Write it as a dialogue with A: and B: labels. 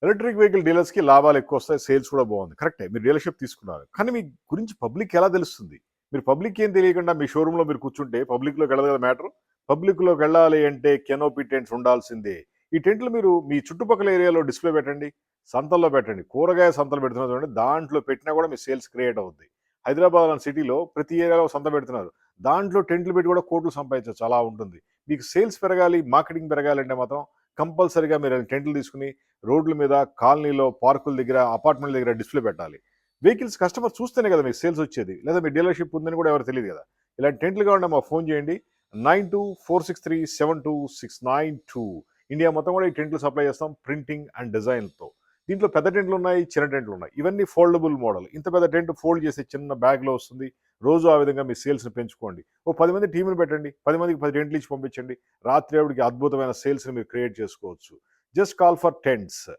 A: Electric vehicle డీలర్స్‌కి లాభాలు ఎక్కువొస్తాయి. Sales కూడా బాగుంది. కరెక్టే. మీరు డీలర్‌షిప్ తీసుకున్నారు. కానీ మీ గురించి పబ్లిక్‌కి ఎలా తెలుస్తుంది? మీరు పబ్లిక్‌కి ఏం తెలియకుండా మీ షోరూమ్‌లో మీరు కూర్చుంటే పబ్లిక్‌లోకి వెళ్ళదు కదా మ్యాటరు. పబ్లిక్‌లోకి వెళ్ళాలి అంటే కెనోపీ టెంట్స్ ఉండాల్సిందే. ఈ టెంట్లు మీరు మీ చుట్టుపక్కల ఏరియాలో డిస్‌ప్లే పెట్టండి. సంతల్లో పెట్టండి. కూరగాయ సంతలు పెడుతున్నారు చూడండి. దాంట్లో పెట్టినా కూడా మీ సేల్స్ క్రియేట్ అవుద్ది. హైదరాబాద్ లాంటి సిటీలో ప్రతి ఏరియాలో సంత పెడుతున్నారు. దాంట్లో టెంట్లు పెట్టి కూడా కోట్లు సంపాదించొచ్చు. అలా ఉంటుంది. మీకు సేల్స్ పెరగాలి, మార్కెటింగ్ పెరగాలంటే మాత్రం కంపల్సరీగా మీరు టెంట్లు తీసుకొని రోడ్ల మీద, కాలనీలో, పార్కుల దగ్గర, అపార్ట్మెంట్ల దగ్గర డిస్‌ప్లే పెట్టాలి. వెహికల్స్ కస్టమర్ చూస్తేనే కదా మీకు సేల్స్ వచ్చేది. లేదా మీ డీలర్‌షిప్ ఉందని కూడా ఎవరికీ తెలీదు కదా! ఇలాంటి టెంట్లు కావాలంటే మాకు ఫోన్ చేయండి. 9246372692. ఇండియా మొత్తం కూడా ఈ టెంట్లు సప్లై చేస్తాం ప్రింటింగ్ అండ్ డిజైన్‌తో. దీంట్లో పెద్ద టెంట్లున్నాయి, చిన్న టెంట్లున్నాయి. ఇవన్నీ ఫోల్డబుల్ మోడల్. ఇంత పెద్ద టెంట్ ఫోల్డ్ చేసి చిన్న బ్యాగ్‌లో వస్తుంది. రోజు ఆ విధంగా మీ సేల్స్‌ని పెంచుకోండి. ఓ 10 మంది టీమ్‌ని పెట్టండి. 10 మందికి 10 టెంట్లు ఇచ్చి పంపించండి. రాత్రి అప్పటికి అద్భుతమైన సేల్స్‌ని మీరు క్రియేట్ చేసుకోవచ్చు. Just call for tents.